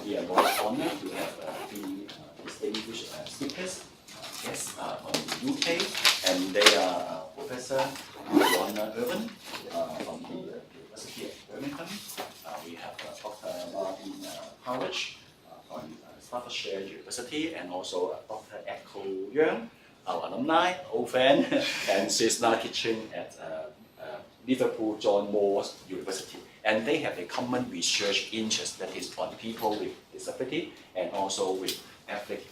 we are very honored to have three distinguished speakers, guests from the UK, and they are Professor Rona Irvin from the University of Birmingham. We have Dr. Martin Howard from Staffordshire University, and also Dr. Echo Young, our alumni, old friend, and she's now teaching at Liverpool John Moore University. And they have a common research interest that is on people with disability and also with ethnic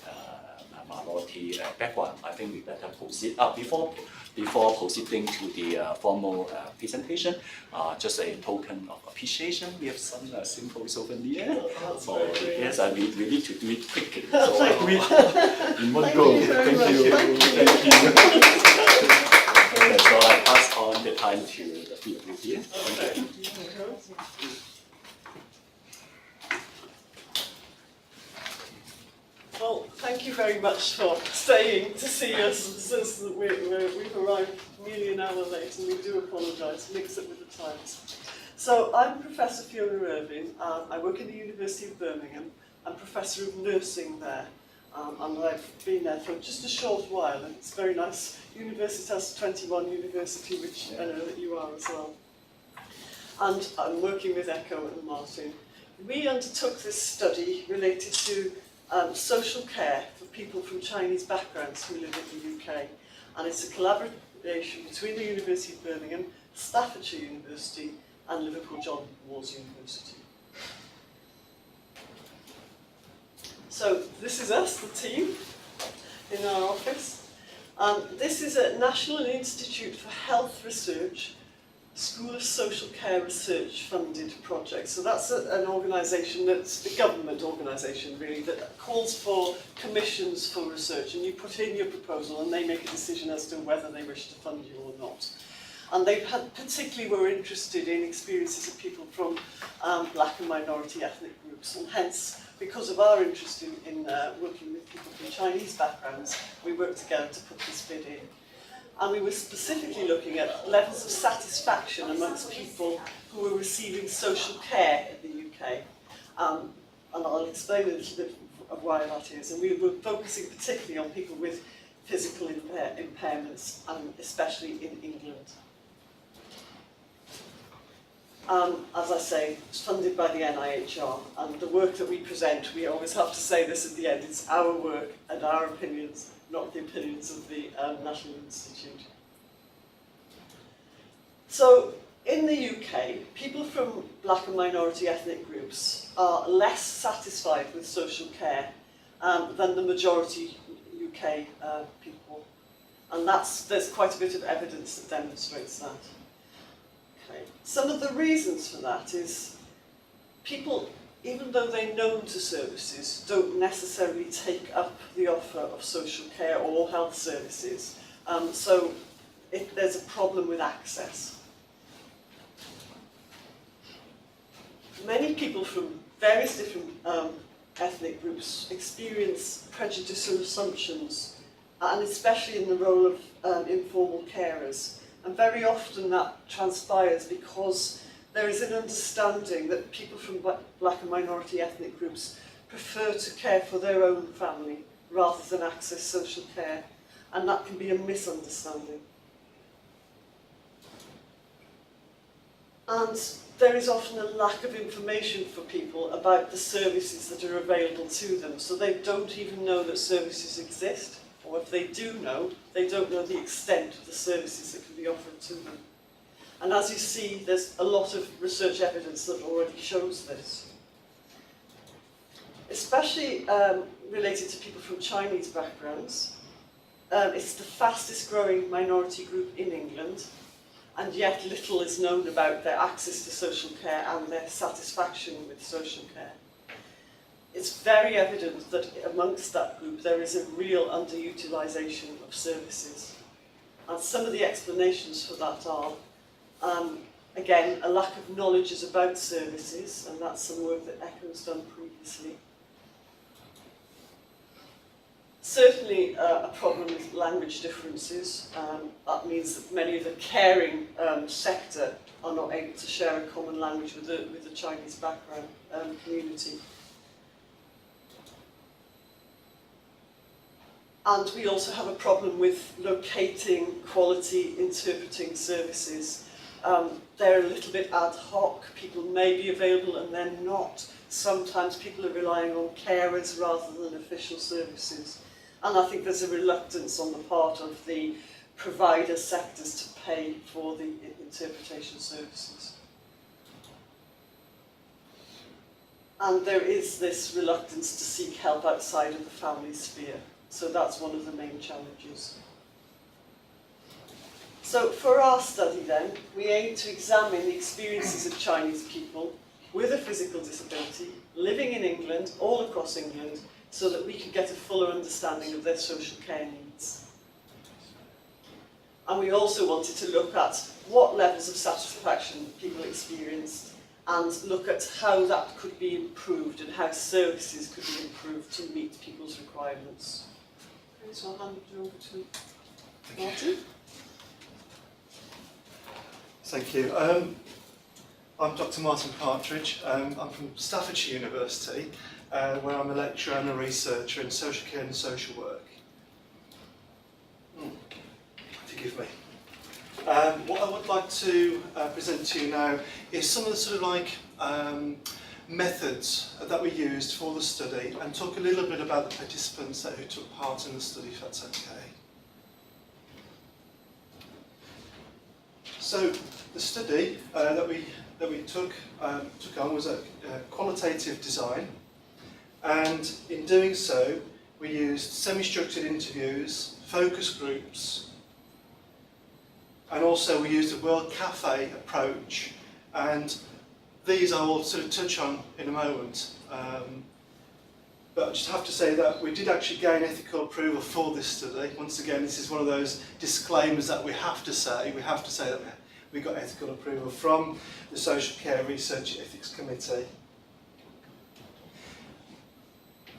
minority background. I think we better proceed. Before proceeding to the formal presentation, just a token of appreciation. We have some simple souvenir. So yes, we need to do it quickly. So I do it in one go. Thank you. Okay, so I pass on the time to the three of you here. Okay. Well, thank you very much for staying to see us since we've arrived nearly an hour late, and we do apologise, mix it with the times. So I'm Professor Fiona Irvin. I work in the University of Birmingham. I'm Professor of Nursing there, and I've been there for just a short while, and it's very nice. Universitas 21 University, which I know that you are as well. And I'm working with Echo and Martin. We undertook this study related to social care for people from Chinese backgrounds who live in the UK, and it's a collaboration between the University of Birmingham, Staffordshire University, and Liverpool John Moore University. So this is us, the team, in our office. This is a National Institute for Health Research, School of Social Care Research funded project. So that's an organisation that's the government organisation really that calls for commissions for research, and you put in your proposal and they make a decision as to whether they wish to fund you or not. And they particularly were interested in experiences of people from black and minority ethnic groups, and hence, because of our interest in working with people from Chinese backgrounds, we worked together to put this bid in. And we were specifically looking at levels of satisfaction amongst people who were receiving social care in the UK. And I'll explain a little bit of why that is. And we were focusing particularly on people with physical impairments, and especially in England. As I say, it's funded by the NIHR, and the work that we present, we always have to say this at the end, it's our work and our opinions, not the opinions of the National Institute. So, in the UK, people from black and minority ethnic groups are less satisfied with social care than the majority UK people. And there's quite a bit of evidence that demonstrates that. Okay. Some of the reasons for that is people, even though they're known to services, don't necessarily take up the offer of social care or health services. So there's a problem with access. Many people from various different ethnic groups experience prejudicial assumptions, and especially in the role of informal carers. And very often that transpires because there is an understanding that people from black and minority ethnic groups prefer to care for their own family rather than access social care, and that can be a misunderstanding. And there is often a lack of information for people about the services that are available to them, so they don't even know that services exist, or if they do know, they don't know the extent of the services that can be offered to them. And as you see, there's a lot of research evidence that already shows this. Especially related to people from Chinese backgrounds. It's the fastest growing minority group in England, and yet little is known about their access to social care and their satisfaction with social care. It's very evident that amongst that group there is a real underutilisation of services. And some of the explanations for that are, again, a lack of knowledge about services, and that's some work that Echo's done previously. Certainly a problem with language differences. That means that many of the caring sector are not able to share a common language with the Chinese background community. And we also have a problem with locating quality interpreting services. They're a little bit ad hoc. People may be available and then not. Sometimes people are relying on carers rather than official services. And I think there's a reluctance on the part of the provider sectors to pay for the interpretation services. And there is this reluctance to seek help outside of the family sphere. So that's one of the main challenges. So for our study then, we aim to examine the experiences of Chinese people with a physical disability, living in England, all across England, so that we can get a fuller understanding of their social care needs. And we also wanted to look at what levels of satisfaction people experienced and look at how that could be improved and how services could be improved to meet people's requirements. Okay, so I'll hand it over to Martin. Thank you. I'm Dr. Martin Partridge. I'm from Staffordshire University, where I'm a lecturer and a researcher in social care and social work. Forgive me. What I would like to present to you now is some of the sort of methods that we used for the study and talk a little bit about the participants who took part in the study, if that's okay. So the study that we took on was a qualitative design, and in doing so we used semi-structured interviews, focus groups, and also we used a World Cafe approach, and these I will sort of touch on in a moment. But I just have to say that we did actually gain ethical approval for this study. Once again, this is one of those disclaimers that we have to say. We have to say that we got ethical approval from the Social Care Research Ethics Committee.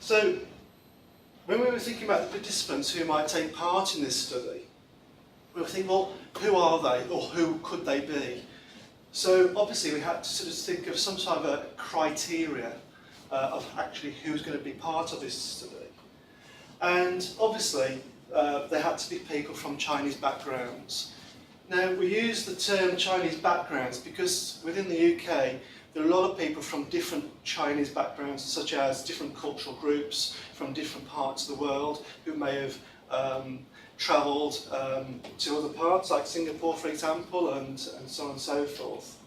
So, when we were thinking about the participants who might take part in this study, we were thinking, well, who are they, or who could they be? So, obviously, we had to sort of think of some sort of a criteria of actually who's going to be part of this study. And obviously, they had to be people from Chinese backgrounds. Now, we use the term Chinese backgrounds because within the UK, there are a lot of people from different Chinese backgrounds, such as different cultural groups from different parts of the world who may have travelled to other parts, like Singapore, for example, and so on and so forth,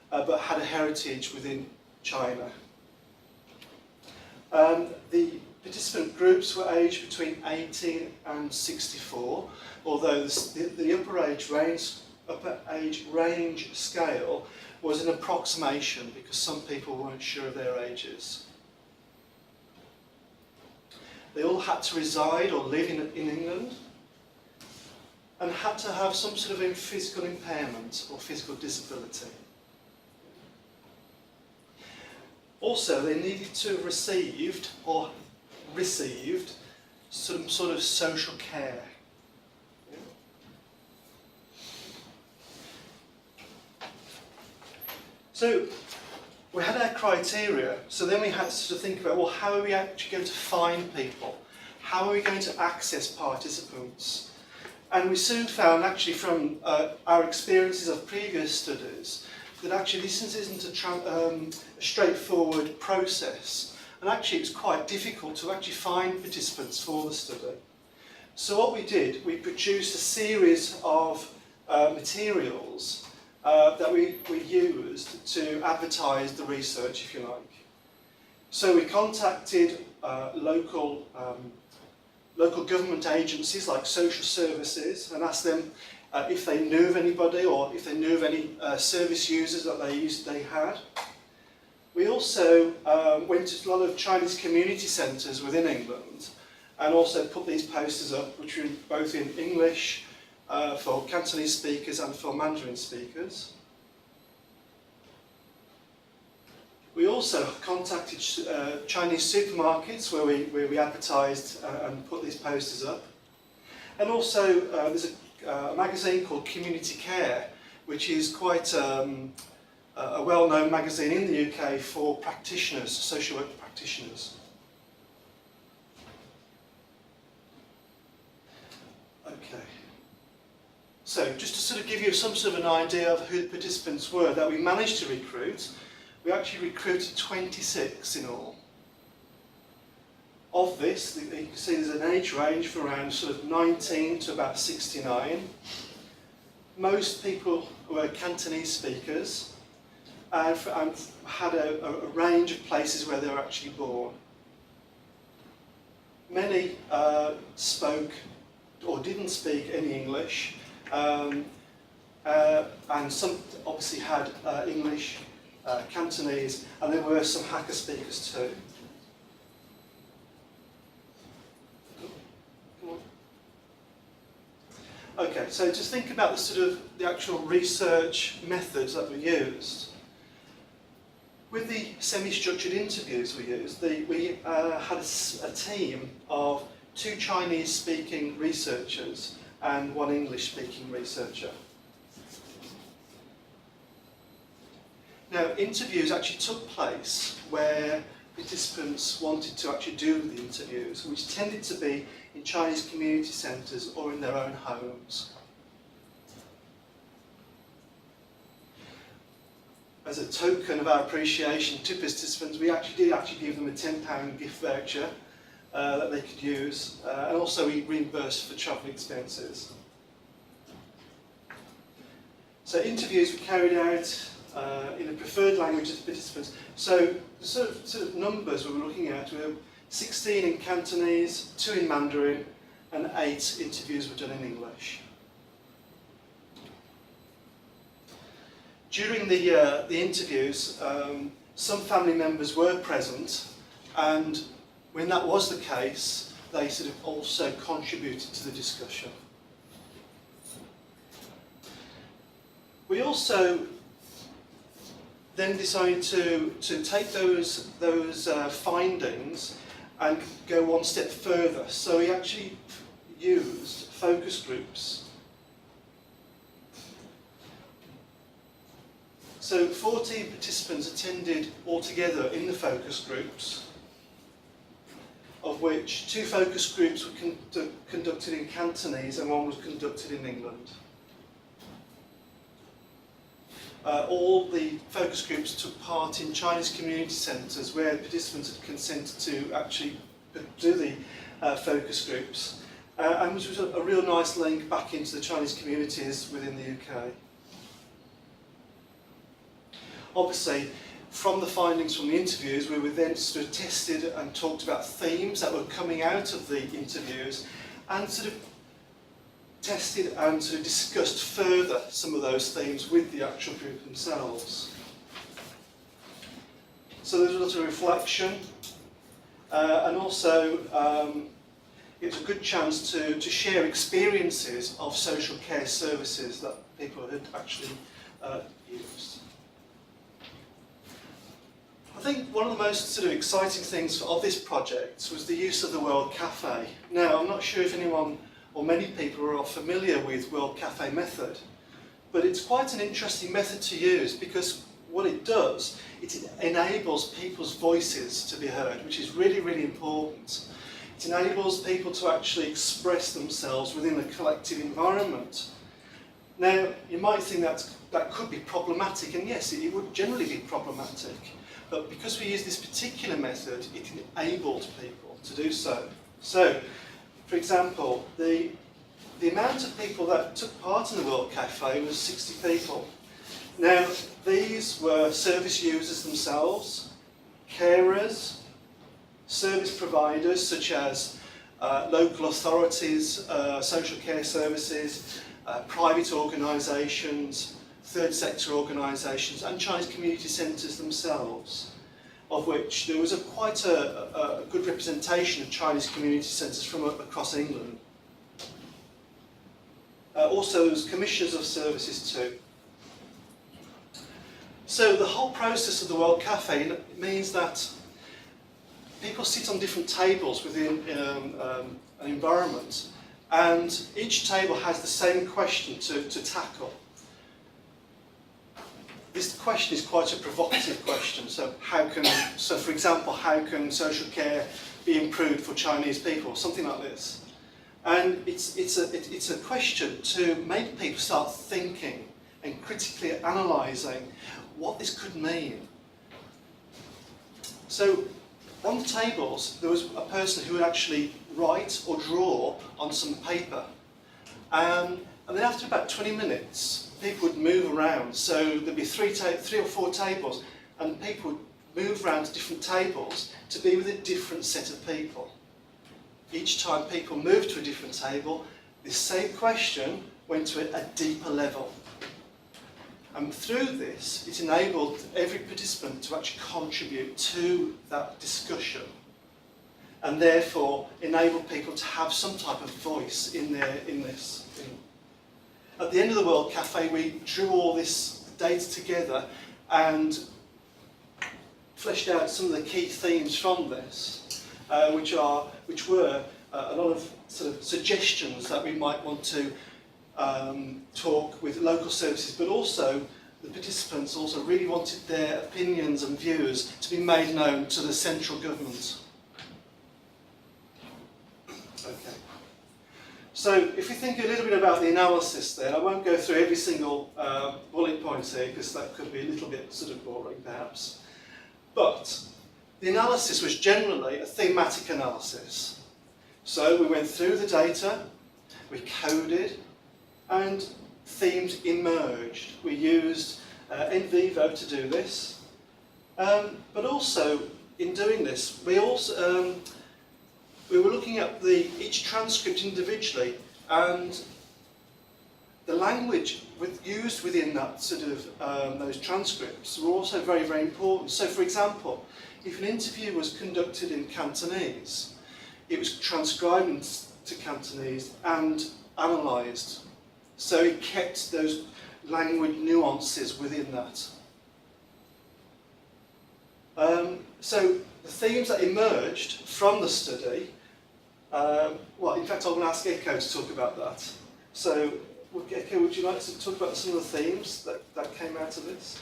but had a heritage within China. The participant groups were aged between 18 and 64, although the upper age range scale was an approximation because some people weren't sure of their ages. They all had to reside or live in England and had to have some sort of physical impairment or physical disability. Also, they needed to have received some sort of social care. So we had our criteria, so then we had to sort of think about, well, how are we actually going to find people? How are we going to access participants? And we soon found, actually, from our experiences of previous studies, that actually this isn't a straightforward process. And actually it's quite difficult to actually find participants for the study. So what we did, we produced a series of materials that we used to advertise the research, if you like. So we contacted local government agencies like social services and asked them if they knew of anybody or if they knew of any service users that they had. We also went to a lot of Chinese community centres within England and also put these posters up, which were both in English for Cantonese speakers and for Mandarin speakers. We also contacted Chinese supermarkets where we advertised and put these posters up. And also there's a magazine called Community Care, which is quite a well-known magazine in the UK for practitioners, social work practitioners. So just to sort of give you some sort of an idea of who the participants were that we managed to recruit, we actually recruited 26 in all. Of this, you can see there's an age range from around sort of 19 to about 69. Most people were Cantonese speakers and had a range of places where they were actually born. Many spoke or didn't speak any English, and some obviously had English, Cantonese, and there were some Hakka speakers too. Okay, so just think about the actual research methods that we used. With the semi-structured interviews we used, we had a team of 2 Chinese-speaking researchers and 1 English-speaking researcher. Now, interviews actually took place where participants wanted to actually do the interviews, which tended to be in Chinese community centres or in their own homes. As a token of our appreciation to participants, we did give them a £10 gift voucher that they could use, and also we reimbursed for travel expenses. So interviews were carried out in a preferred language of the participants. So the sort of numbers we were looking at were 16 in Cantonese, 2 in Mandarin, and 8 interviews were done in English. During the interviews, some family members were present, and when that was the case, they sort of also contributed to the discussion. We also then decided to take those findings and go one step further. So we actually used focus groups. So 14 participants attended altogether in the focus groups, of which 2 focus groups were conducted in Cantonese and 1 was conducted in England. All the focus groups took part in Chinese community centres where participants had consented to actually do the focus groups, and which was a real nice link back into the Chinese communities within the UK. Obviously, from the findings from the interviews, we were then sort of tested and talked about themes that were coming out of the interviews, and sort of tested and sort of discussed further some of those themes with the actual group themselves. So there was a lot of reflection, and also it was a good chance to share experiences of social care services that people had actually used. I think one of the most sort of exciting things of this project was the use of the World Cafe. Now, I'm not sure if anyone or many people are familiar with World Cafe method, but it's quite an interesting method to use because what it does, it enables people's voices to be heard, which is really, really important. It enables people to actually express themselves within a collective environment. Now, you might think that could be problematic, and yes, it would generally be problematic. But because we use this particular method, it enabled people to do so. So, for example, the amount of people that took part in the World Cafe was 60 people. Now, these were service users themselves, carers, service providers such as local authorities, social care services, private organisations, third sector organisations, and Chinese community centres themselves, of which there was quite a good representation of Chinese community centres from across England. Also, there was commissioners of services too. So the whole process of the World Cafe means that people sit on different tables within an environment, and each table has the same question to tackle. This question is quite a provocative question. So for example, how can social care be improved for Chinese people? Something like this. And it's a question to make people start thinking and critically analysing what this could mean. So on the tables, there was a person who would actually write or draw on some paper. And then after about 20 minutes, people would move around. So there'd be three or four tables, and people would move around to different tables to be with a different set of people. Each time people moved to a different table, this same question went to a deeper level. And through this, it enabled every participant to actually contribute to that discussion, and therefore enable people to have some type of voice in this. At the end of the World Cafe, we drew all this data together and fleshed out some of the key themes from this, which were a lot of sort of suggestions that we might want to talk with local services, but also the participants also really wanted their opinions and views to be made known to the central government. Okay. So if we think a little bit about the analysis then, I won't go through every single bullet point here because that could be a little bit sort of boring perhaps. But the analysis was generally a thematic analysis. So we went through the data, we coded, and themes emerged. We used NVivo to do this, but also in doing this, we were looking at each transcript individually, and the language used within that sort of those transcripts were also very, very important. So, for example, if an interview was conducted in Cantonese, it was transcribed into Cantonese and analysed. So it kept those language nuances within that. So the themes that emerged from the study, well, in fact, I'm going to ask Echo to talk about that. So, Echo, would you like to talk about some of the themes that came out of this?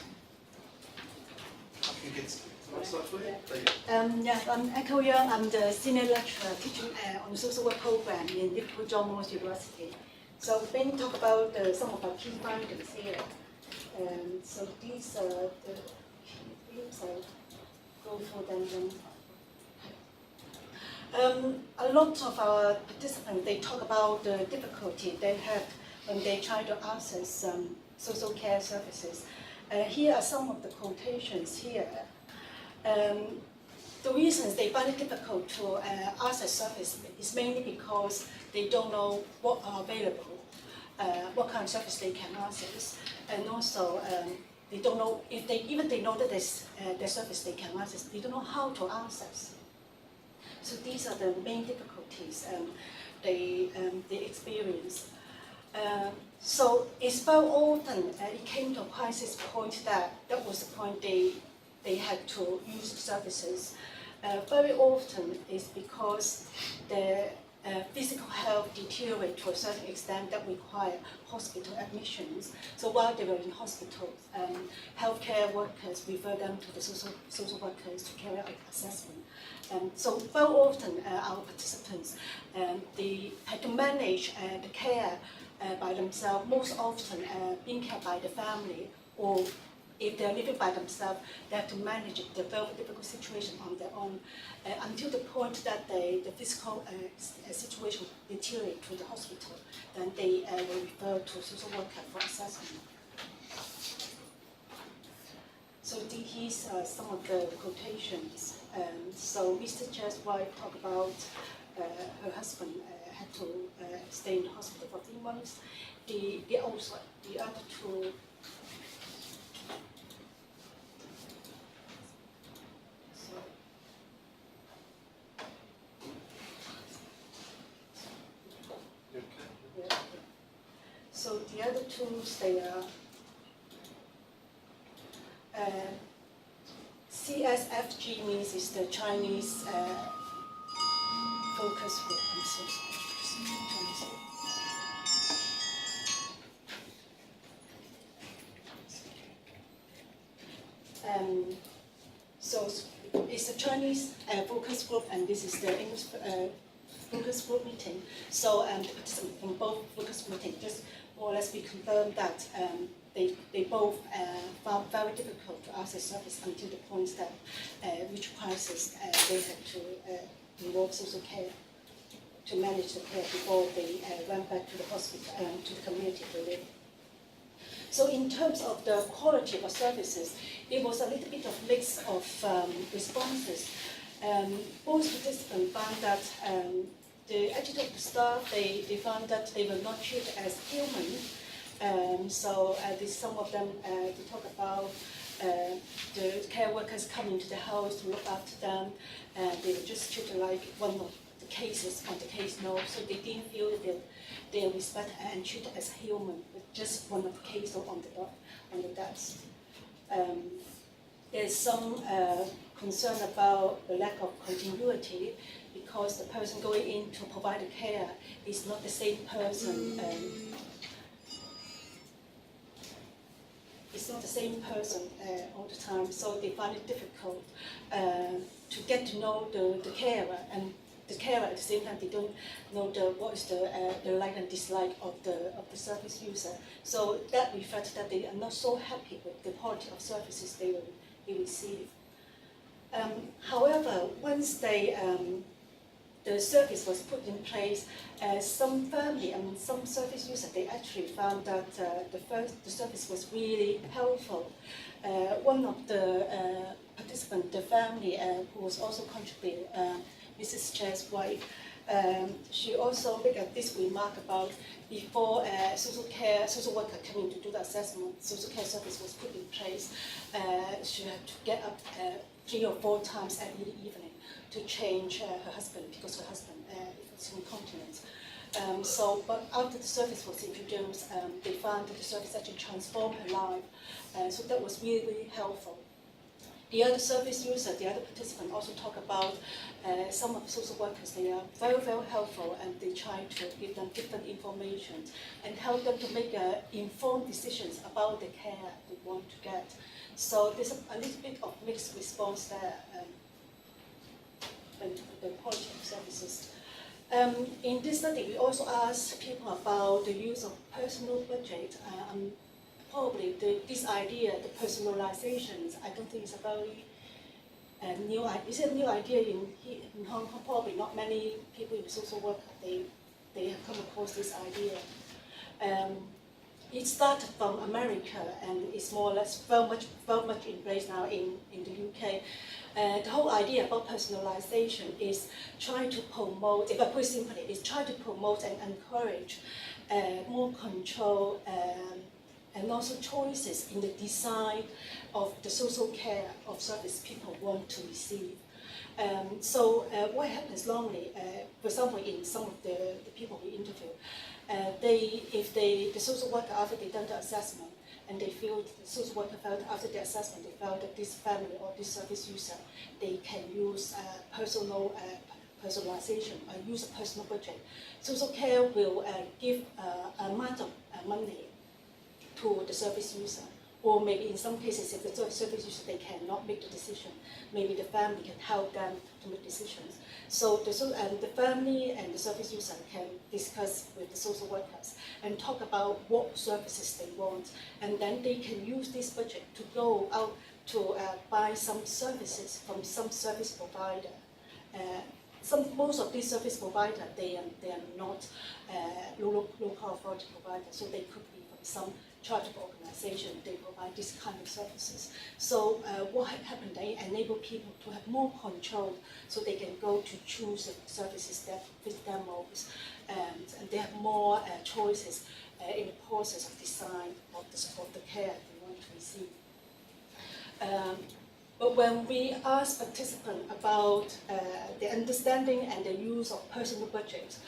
I can get the next slide for you. There you go. Yeah, I'm Echo Young. I'm the senior lecturer teaching on the social work program in Liverpool John Moores University. So we've been talk about some of our key findings here. So these are the key themes. I'll go through them. A lot of our participants, they talk about the difficulty they have when they try to access social care services. Here are some of the quotations here. The reasons they find it difficult to access service is mainly because they don't know what are available, what kind of service they can access, and also they don't know if they know that there's service they can access, they don't know how to access. So these are the main difficulties they experience. So it's very often it came to a crisis point that was the point they had to use services. Very often it's because their physical health deteriorates to a certain extent that require hospital admissions. So while they were in hospital, healthcare workers refer them to the social workers to carry out assessment. So very often our participants, they had to manage the care by themselves, most often being cared by the family, or if they're living by themselves, they have to manage the very difficult situation on their own until the point that the physical situation deteriorates to the hospital. Then they will refer to social worker for assessment. So here's some of the quotations. So Mr. Chair's wife talked about her husband had to stay in the hospital for 3 months. The other two. So the other tools, they are CSFG means is the Chinese focus group. I'm so sorry. So it's a Chinese focus group, and this is the English focus group meeting. So the participants from both focus meetings just more or less we confirmed that they both found very difficult to access service until the point that which crisis they had to involve social care to manage the care before they went back to the hospital and to the community to live. So in terms of the quality of services, it was a little bit of mix of responses. Both participants found that the attitude of the staff, they found that they were not treated as human. So some of them, they talk about the care workers coming to the house to look after them, and they were just treated like one of the cases on the case note, so they didn't feel that they are respected and treated as human, but just one of the cases on the desk. There's some concern about the lack of continuity because the person going in to provide the care is not the same person. It's not the same person all the time, so they find it difficult to get to know the carer, and the carer at the same time they don't know what is the like and dislike of the service user. So that reflects that they are not so happy with the quality of services they receive. However, once the service was put in place, some family and some service users, they actually found that the service was really helpful. One of the participants, the family who was also contributing, Mrs. Chair's wife, she also made this remark about before social worker coming to do the assessment, social care service was put in place, she had to get up 3 or 4 times every evening to change her husband because her husband was incontinent. But after the service was introduced, they found that the service actually transformed her life. So that was really, really helpful. The other service user, the other participant also talk about some of the social workers, they are very, very helpful and they try to give them different information and help them to make informed decisions about the care they want to get. So there's a little bit of mixed response there and the quality of services. In this study, we also asked people about the use of personal budget. Probably this idea, the personalizations, I don't think it's a very new idea. It's a new idea in Hong Kong. Probably not many people in social work, they have come across this idea. It started from America and it's more or less very much in place now in the UK. The whole idea about personalization is trying to promote, if I put it simply, is try to promote and encourage more control and also choices in the design of the social care of service people want to receive. What happens normally, for example, in some of the people we interview, the social worker, after they've done the assessment, and they feel, the social worker felt after the assessment, they felt that this family or this service user, they can use personalization, use a personal budget. Social care will give an amount of money to the service user. Or maybe in some cases, if the service user, they cannot make the decision, maybe the family can help them to make decisions. So the family and the service user can discuss with the social workers and talk about what services they want. And then they can use this budget to go out to buy some services from some service provider. Most of these service providers, they are not local authority providers, so they could be from some charitable organization, they provide this kind of services. So what happened, they enable people to have more control so they can go to choose the services that fit their most, and they have more choices in the process of design of the care they want to receive. But when we ask participants about the understanding and the use of personal budgets,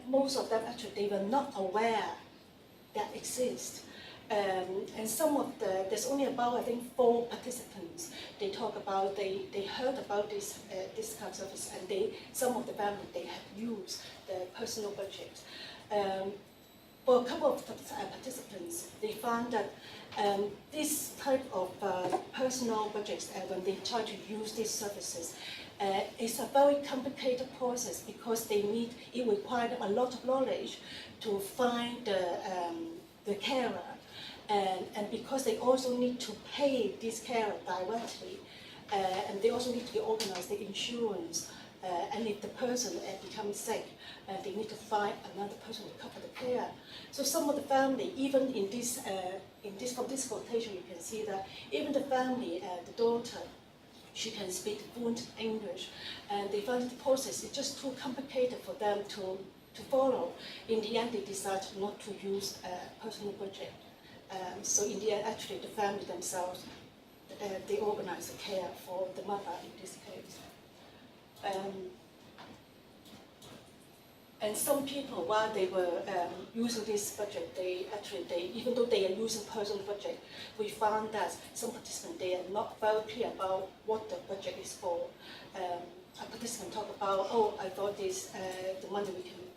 most of them actually, they were not aware that exist. And some of there's only about, I think, 4 participants. They talk about, they heard about this kind of service, and some of the family, they have used the personal budget. For a couple of participants, they found that this type of personal budgets, when they try to use these services, It's a very complicated process because it requires a lot of knowledge to find the carer, and because they also need to pay this carer directly, and they also need to organize the insurance, and if the person becomes sick, they need to find another person to cover the care. So some of the family, even in this from this quotation, you can see that even the family, the daughter, she can speak fluent English, and they find the process is just too complicated for them to follow. In the end, they decide not to use a personal budget. So in the end, actually, the family themselves, they organize the care for the mother in this case. And some people, while they were using this budget, even though they are using personal budget, we found that some participants, they are not very clear about what the budget is for. A participant talked about, oh, I thought this, the money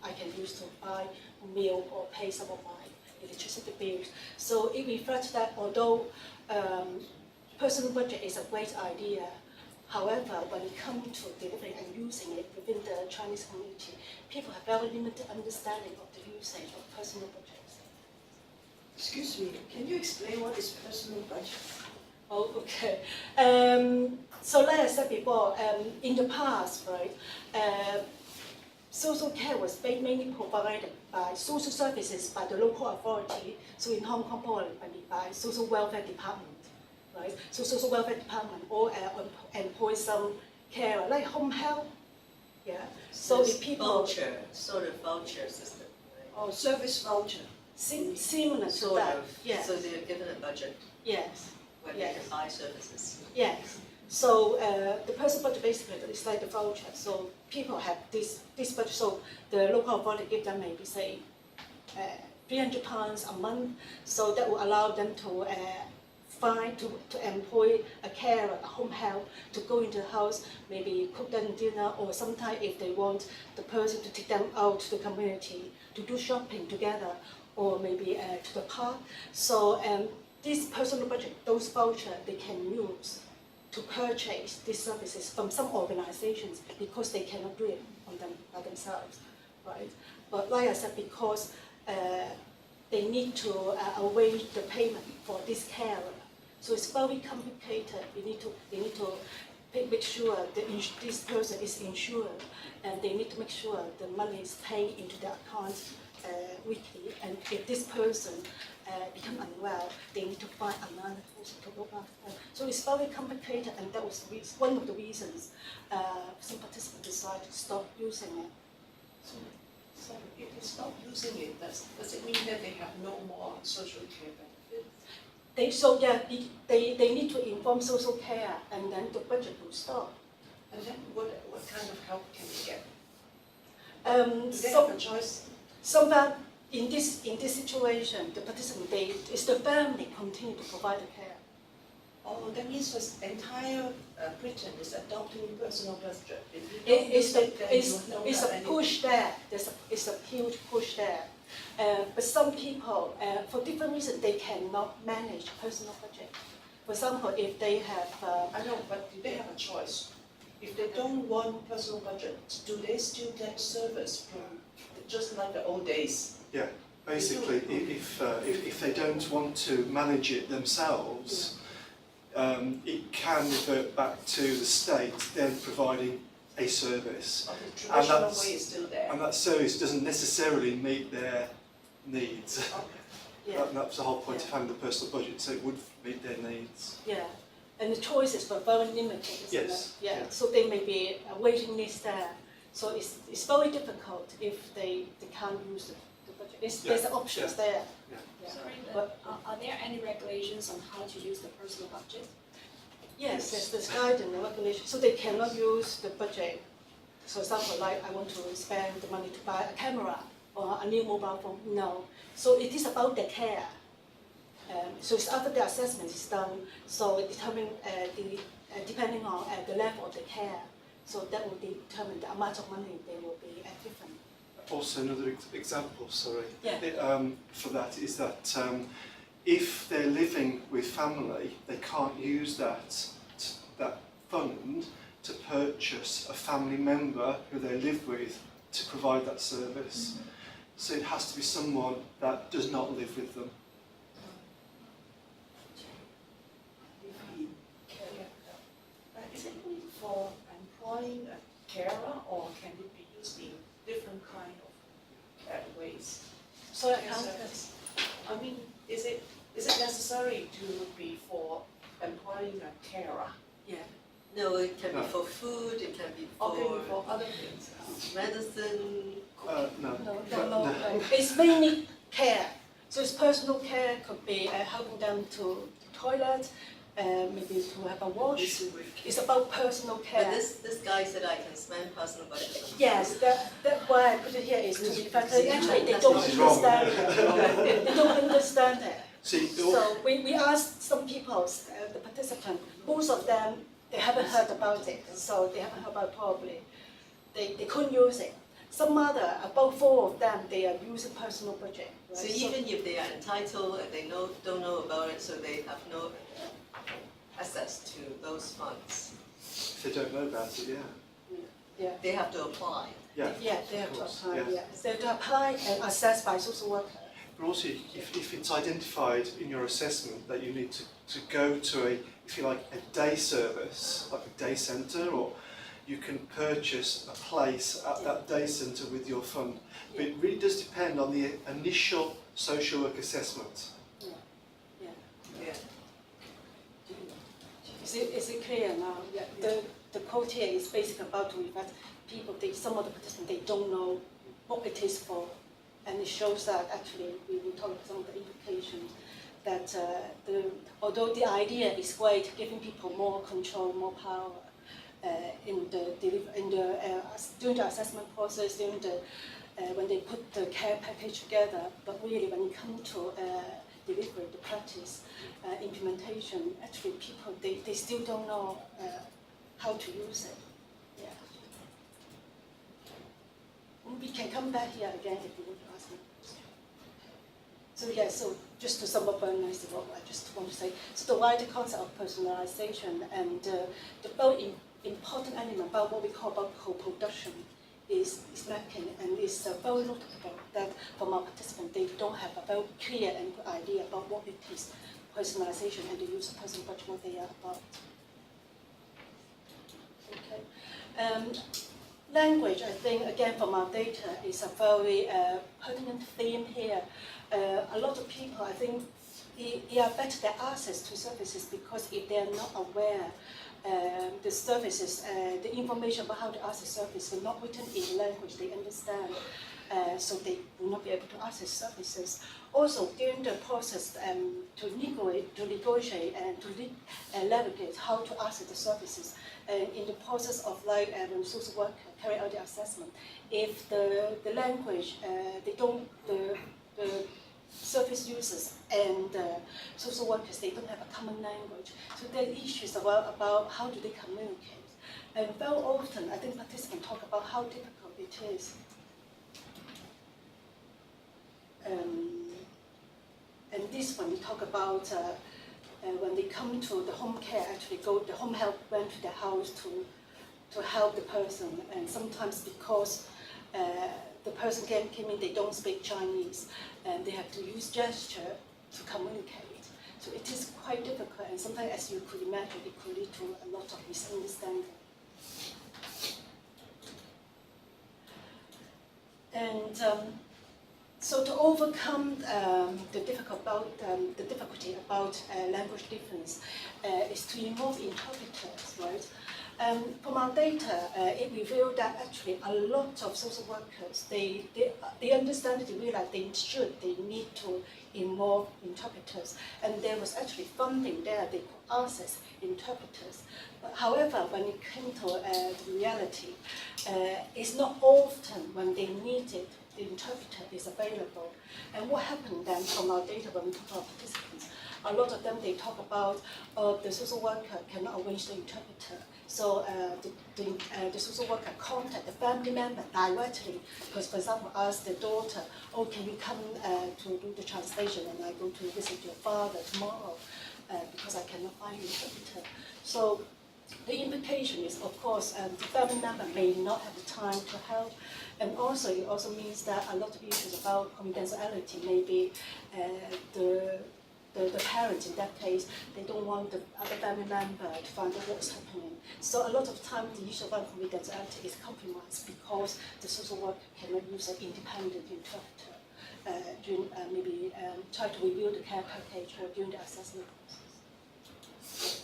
I can use to buy a meal or pay some of my electricity bills. So it reflects that although personal budget is a great idea, however, when it comes to delivering and using it within the Chinese community, people have very limited understanding of the usage of personal budgets. Excuse me, can you explain what is personal budget? Oh, okay. So like I said before, in the past, right, social care was mainly provided by social services by the local authority. So in Hong Kong, probably by social welfare department. Right? So social welfare department or employ some carer, like home help. Yeah. So if people Voucher, sort of voucher system, right? Oh, service voucher. Similar to Sort that. of. Yes. So they're given a budget Yes. where Yes. they can buy services. Yes. So the personal budget basically is like the voucher. So people have this budget. So the local authority give them maybe say £300 a month. So that will allow them to to employ a carer, a home help, to go into the house, maybe cook them dinner, or sometimes if they want the person to take them out to the community to do shopping together, or maybe to the park. So this personal budget, those vouchers, they can use to purchase these services from some organizations because they cannot do it on them by themselves, right? But like I said, because they need to arrange the payment for this carer. So it's very complicated. They need to make sure that this person is insured, and they need to make sure the money is paid into their account weekly. And if this person become unwell, they need to find another person to look after them. So it's very complicated, and that was one of the reasons some participants decided to stop using it. So if they stop using it, does it mean that they have no more social care benefits? They need to inform social care, and then the budget will stop. And then what kind of help can they get? Do they So have a choice? sometimes in this situation, the participant, it's the family continue to provide the care. Oh, that means the entire Britain is adopting personal budget. If you don't It's use it, then you don't a have any- push there. It's a huge push there. But some people, for different reasons, they cannot manage personal budget. For example, if they have, I know, but do they have a choice? If they don't want personal budget, do they still get service from just like the old days? Yeah, basically, if they don't want to manage it themselves, it can revert back to the state then providing a service. Or the traditional that's- way is still there? And that service doesn't necessarily meet their needs. Okay. yeah, That's the whole point of having the personal budget, so it would meet their needs. yeah, and the choices were very limited, isn't Yes, it? Yeah. yeah. So there may be a waiting list there. So it's very difficult if they can't use the budget. There's options yeah. there. Yeah. Yeah. Sorry, But- but are there any regulations on how to use the personal budget? Yes, there's guidance and regulation. So they cannot use the budget. For example, like I want to spend the money to buy a camera or a new mobile phone. No. So it is about the care. So it's after the assessment is done, so it determine depending on the level of the care. So that will determine the amount of money they will be different. Also, another example, sorry, Yeah. for that is that if they're living with family, they can't use that fund to purchase a family member who they live with to provide that service. So it has to be someone that does not live with them. Is it only for employing a carer, or can it be used in different kind of ways? So I Yes, can't. I mean, is it necessary to be for employing a carer? Yeah. No, it can No. be for food, it can be Or can for be for other things? medicine. No. No. It's mainly care. So it's personal care, could be helping them to toilet, maybe to have a wash. It's about personal care. But this guy said I can spend personal budget on Yes, that why I put it here is to be fact. Actually, they This don't is wrong. understand it. They don't understand it. See, So we asked some people, the participants, most of them, they haven't heard about it, so they haven't heard about it probably. They couldn't use it. Some other, about 4 of them, they are using personal budget. Right? So even if they are entitled and they don't know about it, so they have no access to those funds, if they don't know about it, Yeah, they have to apply. yeah. yeah, they have to course, apply. yeah. Yeah, they have to apply and assessed by social worker. But also, if it's identified in your assessment that you need to go to a, if you like, a day service, like a day centre, or you can purchase a place at that day centre with your fund. But it really does depend on the initial social work assessment. Yeah. Is it clear now? Yeah. The quote here is basically about to reflect people, some of the participants, they don't know what it is for. And it shows that actually, we will talk about some of the implications, that although the idea is great, giving people more control, more power during the assessment process, when they put the care package together, but really when it comes to delivery, the practice, implementation, actually people, they still don't know how to use it. Yeah. We can come back here again if you want to ask me. So yeah, so just to sum up very nicely what I just want to say. So the wider concept of personalization and the very important element about what we call about co-production is lacking, and it's very notable that from our participants, they don't have a very clear and good idea about what it is, personalization and the use of personal budget, what they are about. Okay. Language, I think, again, from our data, is a very pertinent theme here. A lot of people, I think, they are better their access to services because if they are not aware, the services, the information about how to access services are not written in language they understand, so they will not be able to access services. Also, during the process to negotiate and to navigate how to access the services, in the process of when social worker carry out the assessment, if the language, the service users and social workers, they don't have a common language. So there are issues about how do they communicate. And very often, I think participants talk about how difficult it is. And this one, we talk about when they come to the home care, actually the home help went to the house to help the person. And sometimes because the person came in, they don't speak Chinese, and they have to use gesture to communicate. So it is quite difficult, and sometimes, as you could imagine, it could lead to a lot of misunderstanding. And so to overcome the difficulty about language difference is to involve interpreters, right? From our data, it revealed that actually a lot of social workers, they understand, they realize they need to involve interpreters, and there was actually funding there, they could access interpreters. But however, when it came to the reality, it's not often when they need it, the interpreter is available. And what happened then from our data when we talk to our participants, a lot of them, they talk about the social worker cannot arrange the interpreter. So the social worker contact the family member directly, because for example, ask the daughter, oh, can you come to do the translation, and I go to visit your father tomorrow, because I cannot find an interpreter. So the implication is, of course, the family member may not have the time to help, and also it also means that a lot of issues about confidentiality, maybe the parents in that case, they don't want the other family member to find out what's happening. So a lot of time the issue about confidentiality is compromised because the social worker cannot use an independent interpreter during maybe try to review the care package or during the assessment process.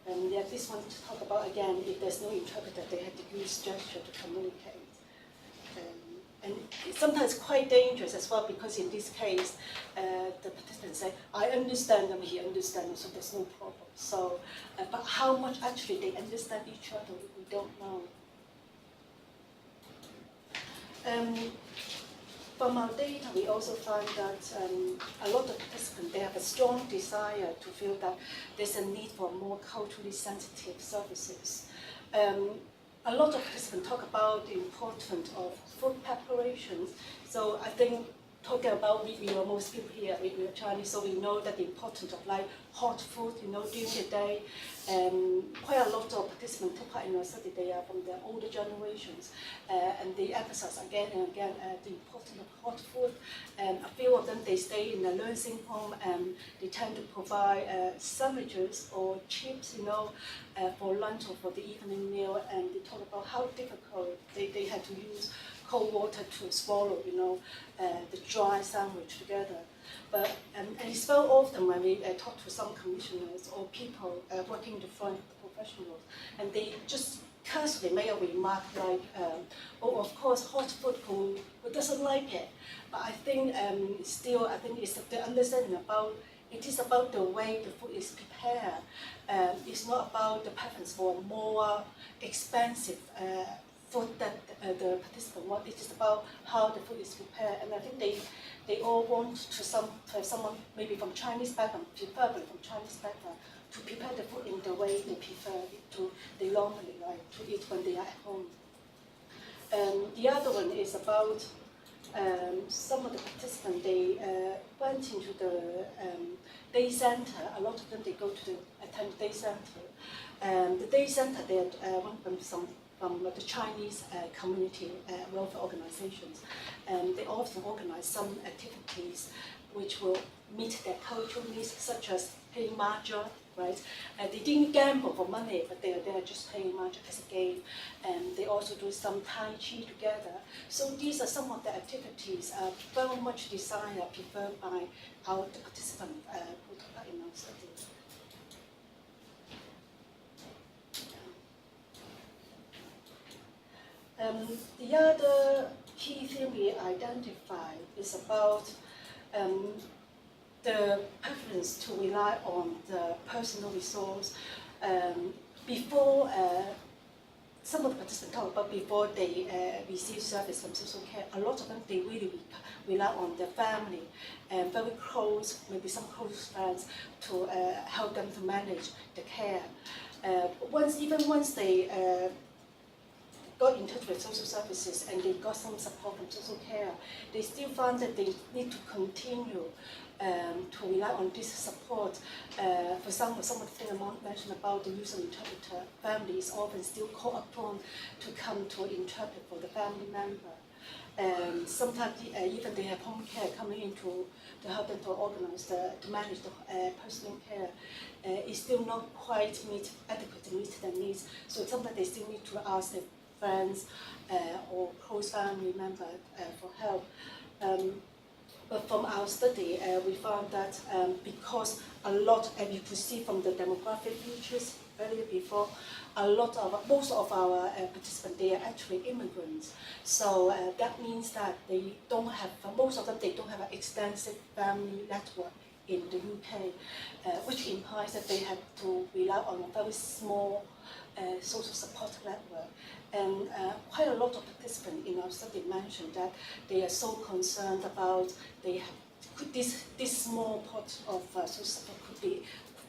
And yeah, this one to talk about again, if there's no interpreter, they have to use gesture to communicate. And it's sometimes quite dangerous as well, because in this case, the participants say, I understand them, he understands, so there's no problem. So, but how much actually they understand each other, we don't know. From our data, we also find that a lot of participants, they have a strong desire to feel that there's a need for more culturally sensitive services. A lot of participants talk about the importance of food preparations. So I think talking about, we are most people here, we are Chinese, so we know that the importance of like hot food, during the day. Quite a lot of participants took part in our study, they are from the older generations, and they emphasize again and again the importance of hot food. A few of them, they stay in a nursing home, and they tend to provide sandwiches or chips, for lunch or for the evening meal, and they talk about how difficult they had to use cold water to swallow, the dry sandwich together. But and it's very often when we talk to some commissioners or people working in the front, professionals, and they just casually make a remark like, oh, of course, hot food, who doesn't like it? But I think still, I think it's the understanding about, it is about the way the food is prepared. It's not about the preference for more expensive food that the participant want. It is about how the food is prepared, and I think they all want to have someone maybe from Chinese background, preferably from Chinese background, to prepare the food in the way they prefer it to, they normally like to eat when they are at home. The other one is about some of the participants, they went into the day center. A lot of them, they go to attend the day center. The day center, they went from the Chinese community welfare organizations, and they often organize some activities which will meet their cultural needs, such as playing mahjong, right? They didn't gamble for money, but they are just playing mahjong as a game, and they also do some tai chi together. So these are some of the activities very much desired, preferred by the participants who took part in our study. The other key thing we identified is about the preference to rely on the personal resource. Before, some of the participants talk about before they receive service from social care, a lot of them, they really rely on their family and very close, maybe some close friends, to help them to manage the care. Even once they got in touch with social services and they got some support from social care, they still found that they need to continue to rely on this support. For some of the things I mentioned about the use of interpreter, families often still call upon to come to interpret for the family member. Sometimes even they have home care coming in to help them to organize, to manage the personal care. It's still not quite adequate to meet their needs. So sometimes they still need to ask their friends or close family member for help. But from our study, we found that because you could see from the demographic features earlier before, most of our participants, they are actually immigrants. So that means that most of them, they don't have an extensive family network in the UK, which implies that they have to rely on a very small social support network. And quite a lot of participants in our study mentioned that they are so concerned about this small pot of social support could be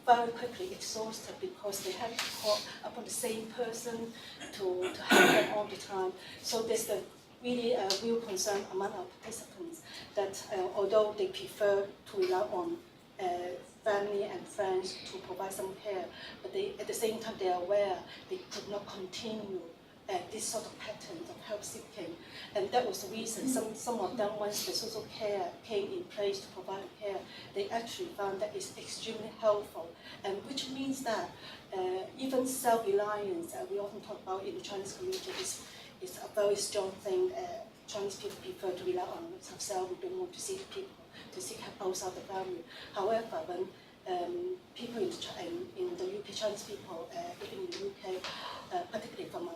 very quickly exhausted because they have to call upon the same person to help them all the time. So there's really a real concern among our participants that although they prefer to rely on family and friends to provide some care, but they, at the same time, they are aware they could not continue this sort of pattern of help seeking. And that was the reason some of them, once the social care came in place to provide care, they actually found that it's extremely helpful, and which means that even self-reliance, we often talk about in the Chinese community, is a very strong thing. Chinese people prefer to rely on themselves. We don't want to seek people, to seek help outside the family. However, when people in the UK, Chinese people, even in the UK, particularly from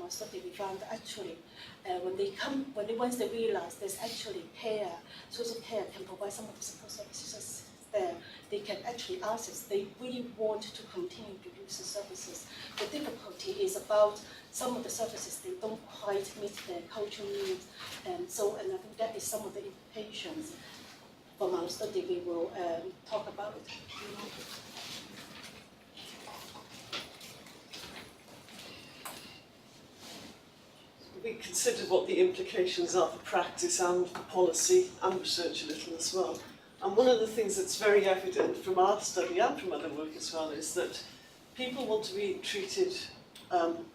our study, we found that actually once they realize there's actually care, social care can provide some of the support services there, they can actually access, they really want to continue to use the services. The difficulty is about some of the services, they don't quite meet their cultural needs, and I think that is some of the implications from our study we will talk about. We considered what the implications are for practice and for policy and research a little as well. And one of the things that's very evident from our study and from other work as well is that people want to be treated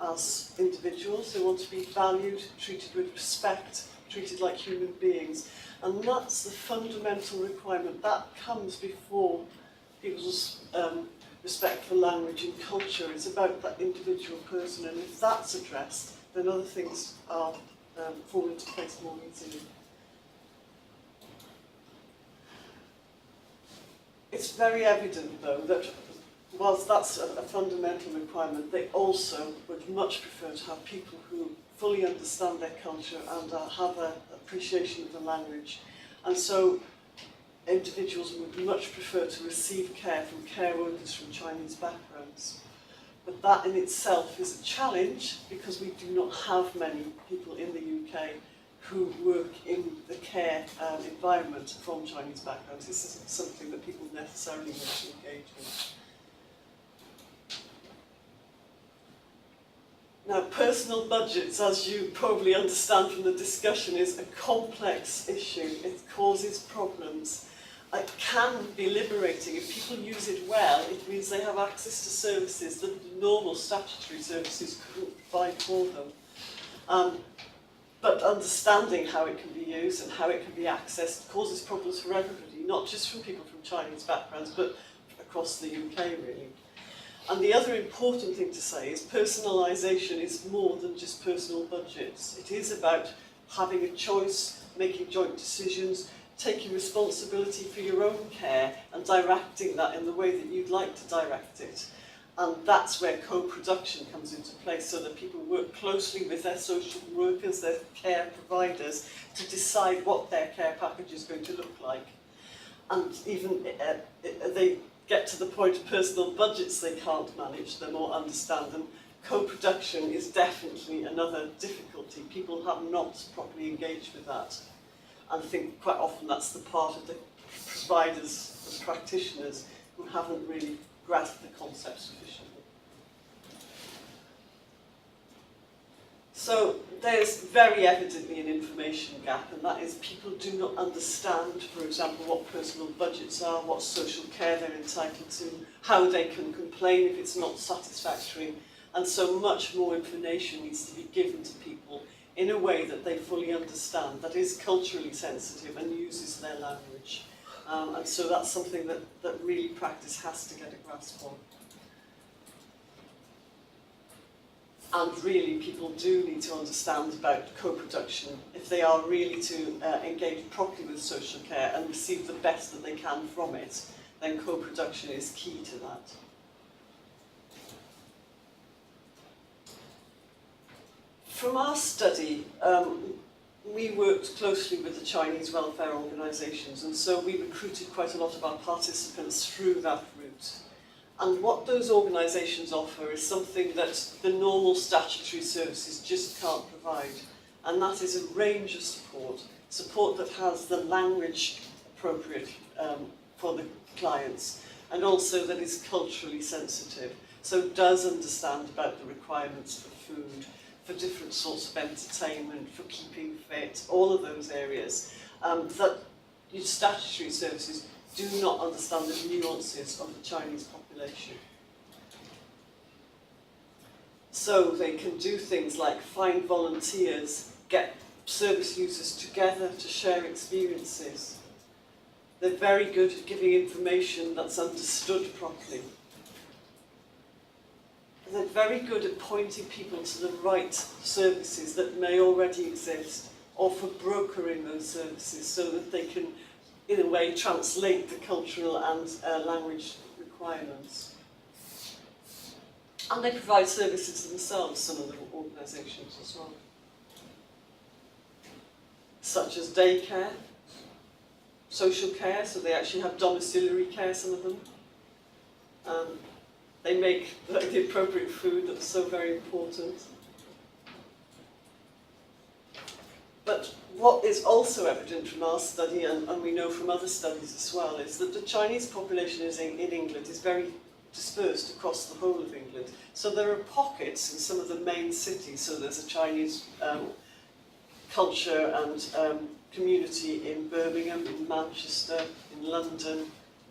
as individuals, they want to be valued, treated with respect, treated like human beings. And that's the fundamental requirement. That comes before people's respect for language and culture. It's about that individual person, and if that's addressed, then other things are fall into place more easily. It's very evident, though, that whilst that's a fundamental requirement, they also would much prefer to have people who fully understand their culture and have an appreciation of the language. And so individuals would much prefer to receive care from care workers from Chinese backgrounds. But that in itself is a challenge because we do not have many people in the UK who work in the care environment from Chinese backgrounds. This isn't something that people necessarily want to engage with. Now, personal budgets, as you probably understand from the discussion, is a complex issue. It causes problems. It can be liberating. If people use it well, it means they have access to services that normal statutory services couldn't provide for them. But understanding how it can be used and how it can be accessed causes problems for everybody, not just from people from Chinese backgrounds, but across the UK, really. And the other important thing to say is personalisation is more than just personal budgets. It is about having a choice, making joint decisions, taking responsibility for your own care and directing that in the way that you'd like to direct it. And that's where co-production comes into place, so that people work closely with their social workers, their care providers, to decide what their care package is going to look like. And even they get to the point of personal budgets they can't manage them or understand them. Co-production is definitely another difficulty. People have not properly engaged with that. And I think quite often that's the part of the providers, the practitioners, who haven't really grasped the concept sufficiently. So there's very evidently an information gap, and that is people do not understand, for example, what personal budgets are, what social care they're entitled to, how they can complain if it's not satisfactory, and so much more information needs to be given to people in a way that they fully understand, that is culturally sensitive and uses their language. And so that's something that really practice has to get a grasp on. And really, people do need to understand about co-production if they are really to engage properly with social care and receive the best that they can from it. Then co-production is key to that. From our study, we worked closely with the Chinese welfare organisations, and so we recruited quite a lot of our participants through that route. And what those organisations offer is something that the normal statutory services just can't provide, and that is a range of support that has the language appropriate for the clients, and also that is culturally sensitive, so does understand about the requirements for food, for different sorts of entertainment, for keeping fit, all of those areas that your statutory services do not understand the nuances of the Chinese population. So they can do things like find volunteers, get service users together to share experiences. They're very good at giving information that's understood properly. They're very good at pointing people to the right services that may already exist, or for brokering those services so that they can, in a way, translate the cultural and language requirements. And they provide services themselves, some of the organisations as well. Such as daycare, social care, so they actually have domiciliary care, some of them. They make the appropriate food that's so very important. But what is also evident from our study, and we know from other studies as well, is that the Chinese population in England is very dispersed across the whole of England. So there are pockets in some of the main cities. So there's a Chinese culture and community in Birmingham, in Manchester, in London,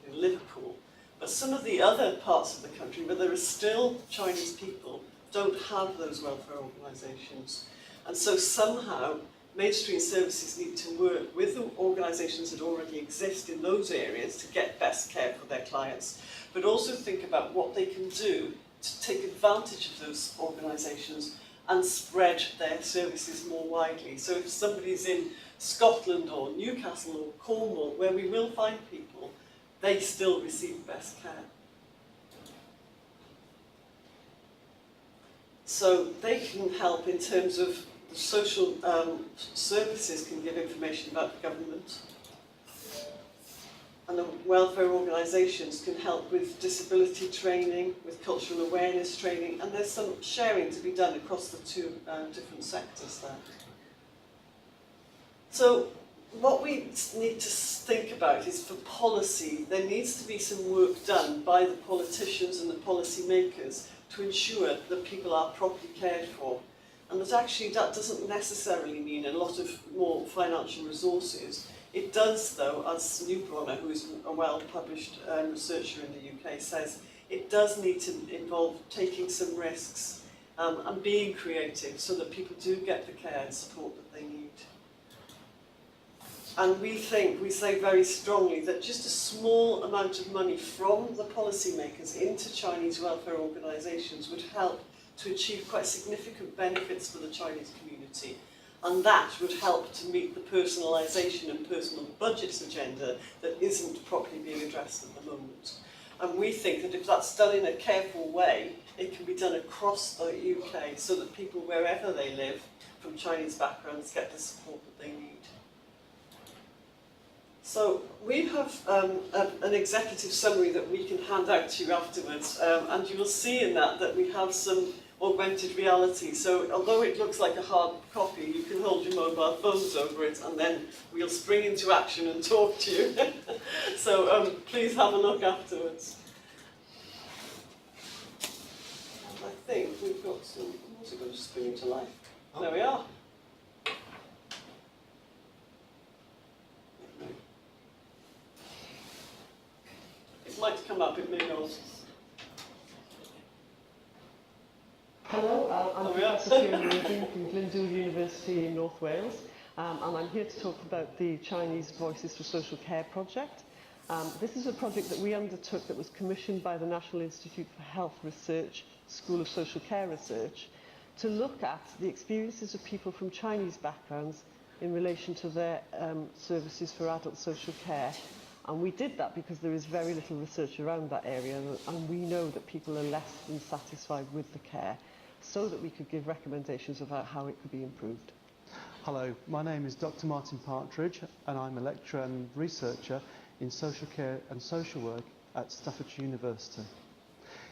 in Liverpool. But some of the other parts of the country where there are still Chinese people don't have those welfare organisations. And so somehow mainstream services need to work with the organisations that already exist in those areas to get best care for their clients, but also think about what they can do to take advantage of those organisations and spread their services more widely. So if somebody's in Scotland or Newcastle or Cornwall, where we will find people, they still receive best care. So they can help in terms of the social services can give information about the government. And the welfare organisations can help with disability training, with cultural awareness training, and there's some sharing to be done across the two different sectors there. So what we need to think about is, for policy, there needs to be some work done by the politicians and the policy makers to ensure that people are properly cared for. And that actually that doesn't necessarily mean a lot of more financial resources. It does, though, as Newbronner, who is a well-published researcher in the UK, says, it does need to involve taking some risks and being creative so that people do get the care and support that they need. And we say very strongly that just a small amount of money from the policymakers into Chinese welfare organisations would help to achieve quite significant benefits for the Chinese community. And that would help to meet the personalisation and personal budgets agenda that isn't properly being addressed at the moment. And we think that if that's done in a careful way, it can be done across the UK so that people, wherever they live, from Chinese backgrounds, get the support that they need. So we have an executive summary that we can hand out to you afterwards, and you will see in that we have some augmented reality. So although it looks like a hard copy, you can hold your mobile phones over it, and then we'll spring into action and talk to you. So please have a look afterwards. And I think we've got some, what's it going to spring into life? Oh. There we are. It might come up, it may not. Hello, I'm Professor Fiona Reardon from Glyndŵr University in North Wales, and I'm here to talk about the Chinese Voices for Social Care project. This is a project that we undertook that was commissioned by the National Institute for Health Research, School of Social Care Research, to look at the experiences of people from Chinese backgrounds in relation to their services for adult social care. And we did that because there is very little research around that area, and we know that people are less than satisfied with the care, so that we could give recommendations about how it could be improved. Hello, my name is Dr. Martin Partridge, and I'm a lecturer and researcher in social care and social work at Staffordshire University.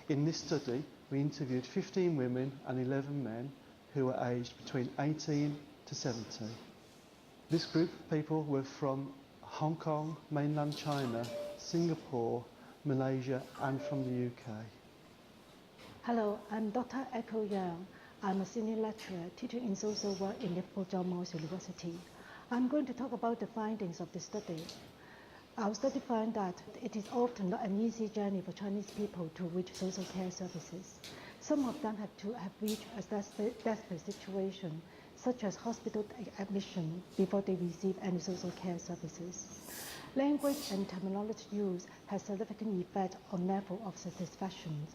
In this study, we interviewed 15 women and 11 men who were aged between 18 to 70. This group of people were from Hong Kong, mainland China, Singapore, Malaysia, and from the UK. Hello, I'm Dr. Echo Yang. I'm a senior lecturer teaching in social work in Liverpool John Moores University. I'm going to talk about the findings of the study. Our study found that it is often not an easy journey for Chinese people to reach social care services. Some of them have reached a desperate situation, such as hospital admission, before they receive any social care services. Language and terminology use has significant effect on level of satisfaction.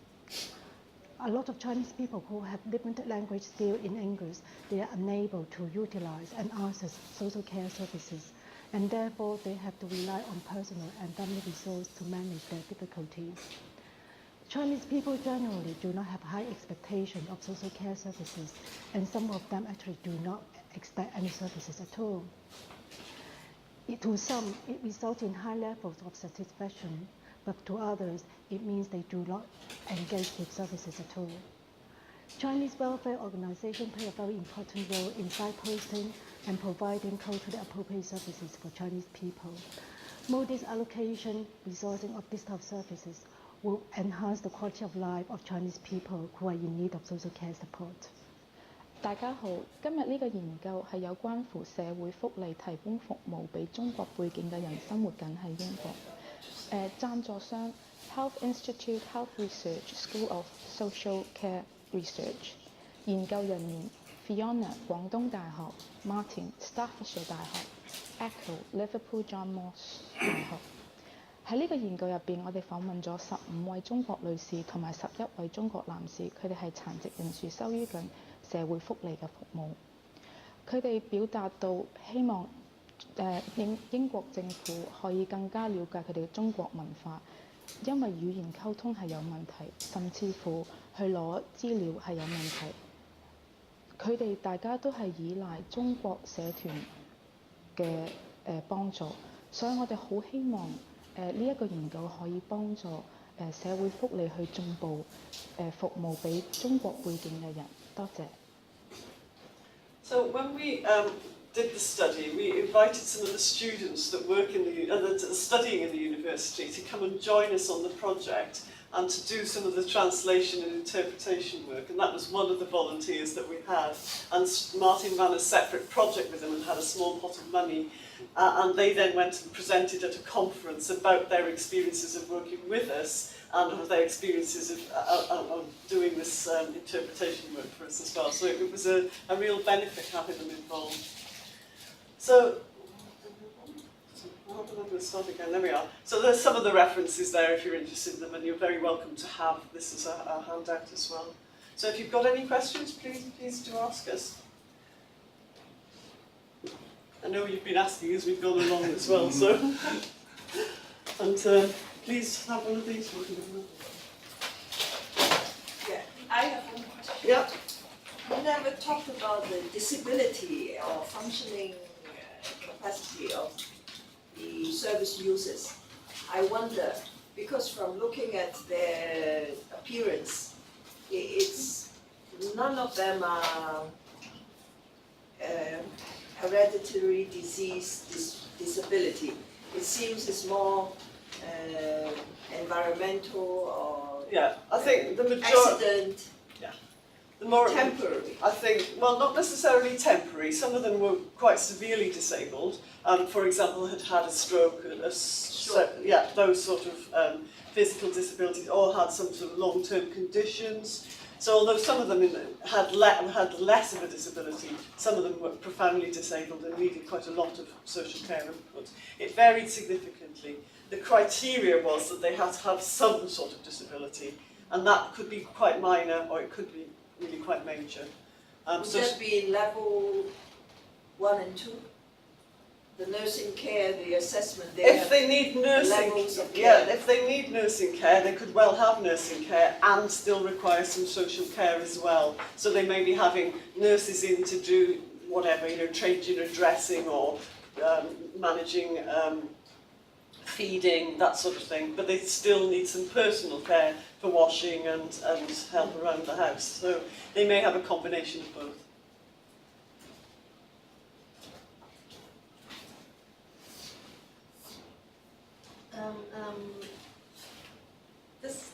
A lot of Chinese people who have limited language skill in English, they are unable to utilize and access social care services, and therefore they have to rely on personal and family resources to manage their difficulties. Chinese people generally do not have high expectation of social care services, and some of them actually do not expect any services at all. To some, it results in high levels of satisfaction, but to others, it means they do not engage with services at all. Chinese welfare organizations play a very important role in signposting and providing culturally appropriate services for Chinese people. Modest allocation, resourcing of this type of services will enhance the quality of life of Chinese people who are in need of social care support. 大家好，今日呢個研究係有關乎社會福利提供服務俾中國背景嘅人生活緊喺英國。贊助商 Health Institute Health Research School of Social Care Research， 研究人員 Fiona 廣東大學 ，Martin Staffordshire 大學 ，Echo Liverpool John Moss 大學。喺呢個研究入邊，我哋訪問咗15位中國女士同埋11位中國男士，佢哋係殘疾人士收於緊社會福利嘅服務。佢哋表達到希望英國政府可以更加了解佢哋嘅中國文化，因為語言溝通係有問題，甚至乎去攞資料係有問題。佢哋大家都係依賴中國社團嘅幫助，所以我哋好希望呢一個研究可以幫助社會福利去進步服務俾中國背景嘅人。多謝。So when we did the study, we invited some of the students that work in that are studying in the university to come and join us on the project and to do some of the translation and interpretation work. And that was one of the volunteers that we had. And Martin ran a separate project with them and had a small pot of money. And they then went and presented at a conference about their experiences of working with us and of their experiences of doing this interpretation work for us as well. So it was a real benefit having them involved. So, I'm going to start again. There we are. So there's some of the references there if you're interested in them, and you're very welcome to have this as a handout as well. So if you've got any questions, please do ask us. I know you've been asking as we've gone along as well, so. And please have one of these. Yeah, I have one question. Yeah. We never talked about the disability or functioning capacity of the service users. I wonder, because from looking at their appearance, it's none of them are hereditary disease disability. It seems it's more environmental or I think the majority. accident. The more temporary. I think, well, not necessarily temporary. Some of them were quite severely disabled. For example, had had a stroke, those sort of physical disabilities, or had some sort of long-term conditions. So although some of them had less of a disability, some of them were profoundly disabled and needed quite a lot of social care input. It varied significantly. The criteria was that they had to have some sort of disability, and that could be quite minor or it could be really quite major. Would that be level 1 and 2? The nursing care, the assessment. If they need nursing, if they need nursing care, they could well have nursing care and still require some social care as well. So they may be having nurses in to do whatever, changing a dressing or managing feeding, that sort of thing. But they still need some personal care for washing and help around the house. So they may have a combination of both.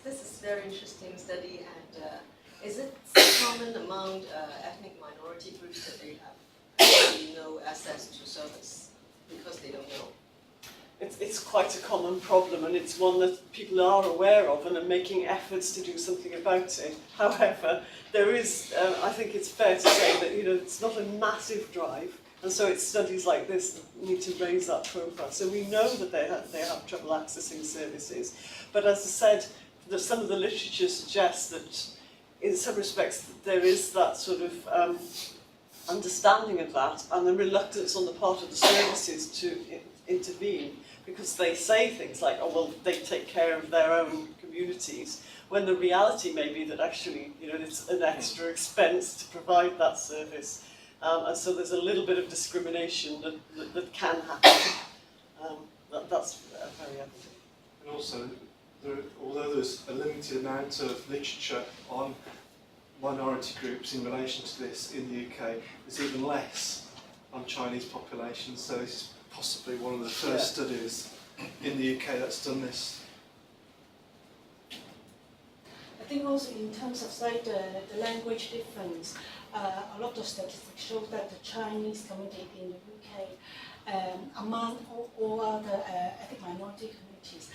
This is very interesting study, and is it common among ethnic minority groups that they have no access to service because they don't know? it's quite a common problem, and it's one that people are aware of and are making efforts to do something about it. However, there is, I think it's fair to say that it's not a massive drive, and so it's studies like this that need to raise that profile. So we know that they have trouble accessing services, but as I said, some of the literature suggests that in some respects there is that sort of understanding of that and the reluctance on the part of the services to intervene, because they say things like, oh well, they take care of their own communities, when the reality may be that actually it's an extra expense to provide that service, and so there's a little bit of discrimination that can happen. That's very evident. And also, although there's a limited amount of literature on minority groups in relation to this in the UK, there's even less on Chinese populations, so this is possibly one of the first studies in the UK that's done this. I think also in terms of like the language difference, a lot of statistics show that the Chinese community in the UK, among all other ethnic minority communities,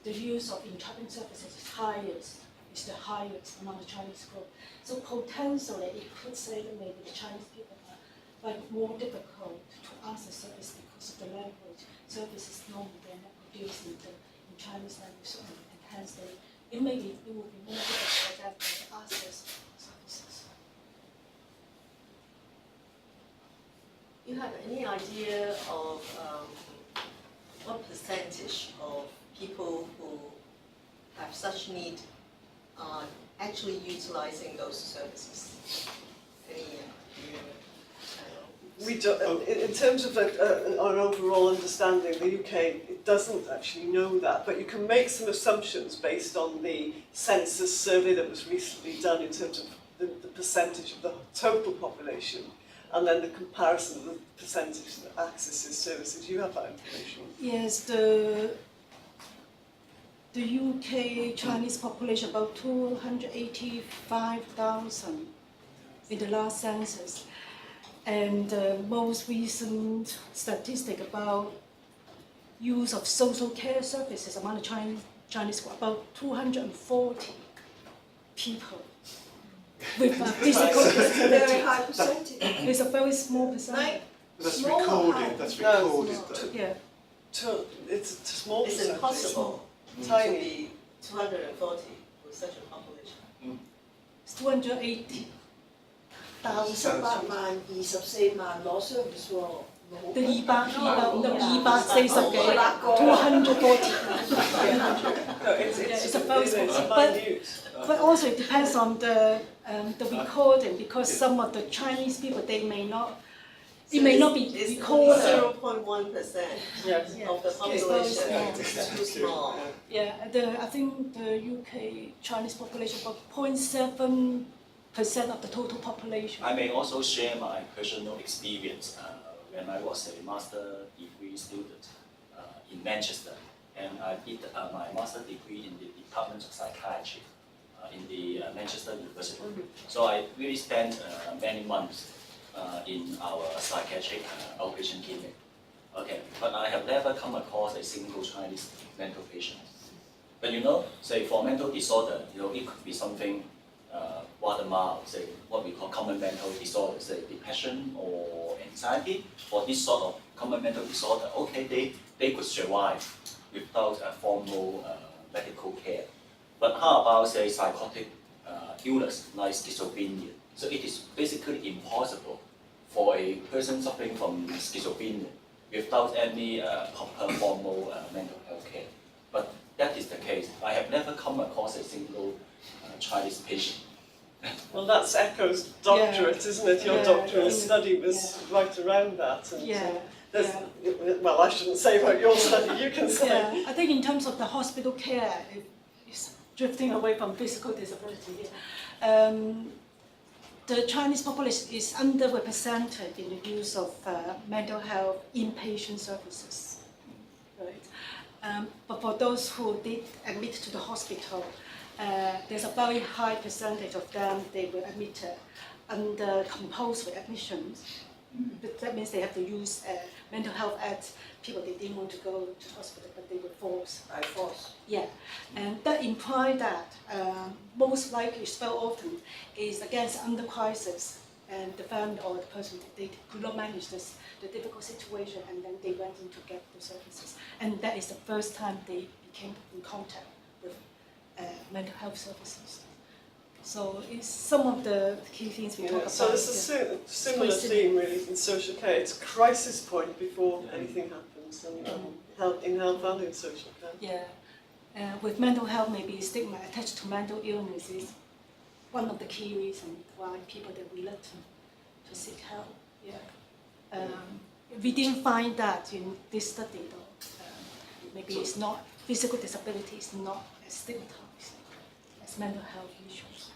the use of interpreting services is the highest among the Chinese group. So potentially it could say that maybe the Chinese people are more difficult to access service because of the language. Services normally they're not produced in Chinese language, and hence it would be more difficult for them to access services. You have any idea of what percentage of people who have such need are actually utilizing those services? Any We don't, in terms of an overall understanding, the UK it doesn't actually know that, but you can make some assumptions based on the census survey that was recently done in terms of the percentage of the total population, and then the comparison of the percentage that accesses services. You have that information? Yes, the UK Chinese population about 285,000 in the last census. And the most recent statistic about use of social care services among the Chinese about 240 people with a physical disability. Very high percentage. It's a very small percentage. That's Small or recorded. high? That's No, recorded. it's Though. Yeah. It's a small It's percentage. impossible to Tiny. be 240 with such a population. It's 280,000. 28萬、24萬攞 service 喎，the 240幾 240. No, it's a very small, minute. But also it depends on the recording, because some of the Chinese people it may not be recorded. 0.1% Yes. of the population. It's too small. Yeah, I think the UK Chinese population about 0.7% of the total population. I may also share my personal experience when I was a master degree student in Manchester, and I did my master degree in the Department of Psychiatry in the Manchester University. So I really spent many months in our psychiatric outpatient clinic. Okay, but I have never come across a single Chinese mental patient. But say for mental disorder, it could be something rather mild, say what we call common mental disorder, say depression or anxiety. For this sort of common mental disorder, okay, they could survive without formal medical care. But how about say psychotic illness like schizophrenia? So it is basically impossible for a person suffering from schizophrenia without any proper formal mental health care. But that is the case. I have never come across a single Chinese patient. Well, that's Echo's doctorate, isn't it? Your doctoral study was right around that. And well, I shouldn't say about your study, you can say. Yeah, I think in terms of the hospital care, it's drifting away from physical disability. The Chinese population is underrepresented in the use of mental health inpatient services, right? But for those who did admit to the hospital, there's a very high percentage of them they were admitted under compulsory admissions But that means they have to use mental health act. People they didn't want to go to hospital, but they were forced. By force. Yeah, and that implies that most likely, so often, is against under crisis, and the family or the person they could not manage the difficult situation, and then they went in to get the services, and that is the first time they became in contact with mental health services. So it's some of the key things we talk about. So it's a similar theme really in social care. It's a crisis point before anything happens, and in health and in social care. Yeah, with mental health, maybe stigma attached to mental illness is one of the key reasons why people are reluctant to seek help. Yeah, we didn't find that in this study though. Maybe it's not physical disability is not as stigmatized as mental health issues.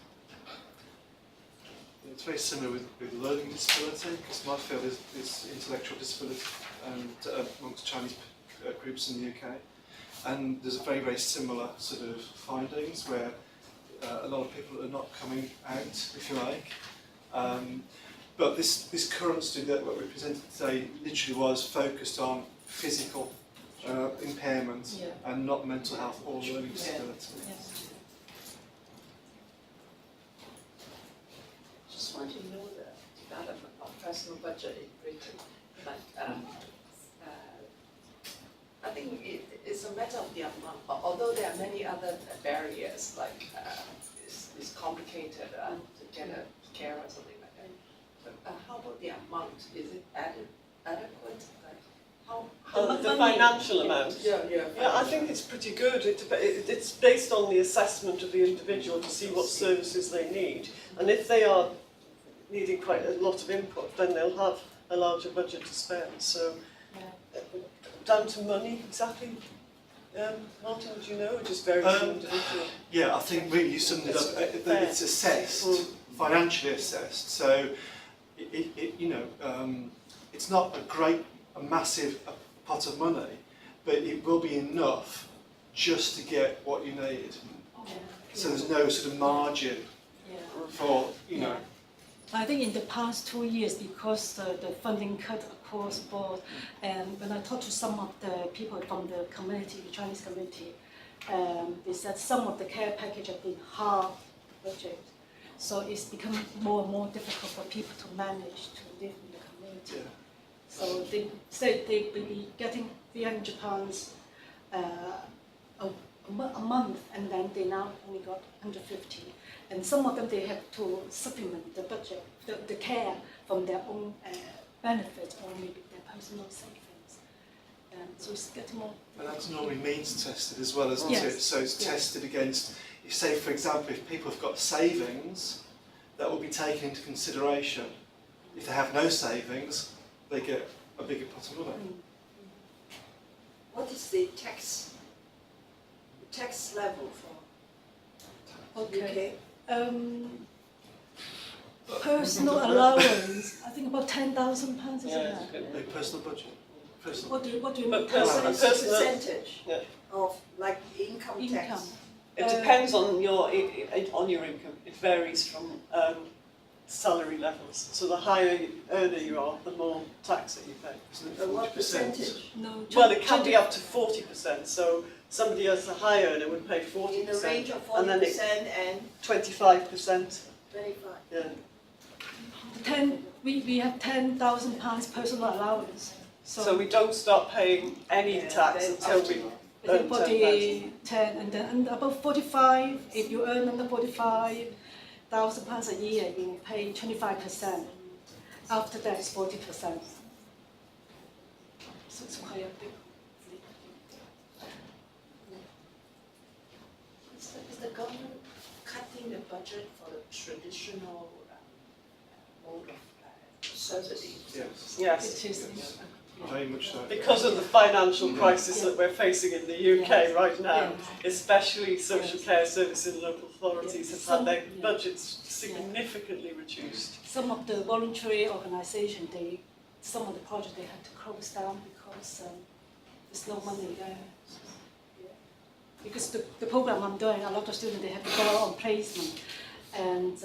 It's very similar with learning disability, because my field is intellectual disability amongst Chinese groups in the UK. And there's a very, very similar sort of findings where a lot of people are not coming out, if you like. But this current study that we presented today literally was focused on physical impairment and not mental health or learning disability. Just want to know the development of personal budget in Britain, but I think it's a matter of the amount. Although there are many other barriers, like it's complicated to get a care or something like that. But how about the amount? Is it adequate? Like The financial amount. Yeah, I think it's pretty good. It's based on the assessment of the individual to see what services they need, and if they are needing quite a lot of input, then they'll have a larger budget to spend. So, down to money exactly. Martin, would you know, or just very individual? Yeah, I think really you summed it up. That it's assessed, financially assessed. So, it's not a massive pot of money, but it will be enough just to get what you need. So there's no sort of margin for, I think in the past 2 years, because the funding cut across the board, and when I talked to some of the people from the community, the Chinese community, they said some of the care package have been half budget. So it's become more and more difficult for people to manage to live in the community. Yeah. So they said they will be getting £300 a month, and then they now only got 150. And some of them, they have to supplement the budget, the care from their own benefits or maybe their personal savings. So it's getting more. And that's normally means tested as well, isn't it? So it's tested against, if say for example, if people have got savings, that will be taken into consideration. If they have no savings, they get a bigger pot of money. What is the tax level for UK? Personal allowance, I think about £10,000, isn't it? A personal budget. What do you mean? Percentage of like income tax. It depends on your income. It varies from salary levels. So the higher earner you are, the more tax that you pay. What percentage? No, Well, it can be up to 40%. So somebody else, a high earner, would pay 40%. In the range of 40% and then 25%. 25. Yeah. We have £10,000 personal allowance. So we don't start paying any tax until we earn 10, and then above 45, if you earn under £45,000 a year, you pay 25%. After that, it's 40%. So it's quite a big. Is the government cutting the budget for the traditional mode of subsidy? Yes. Yes. It is. Very much so. Because of the financial crisis that we're facing in the UK right now, especially social care services in local authorities have had their budgets significantly reduced. Some of the voluntary organisations, some of the projects they had to close down because there's no money there. Because the program I'm doing, a lot of students, they have to go out on placement. And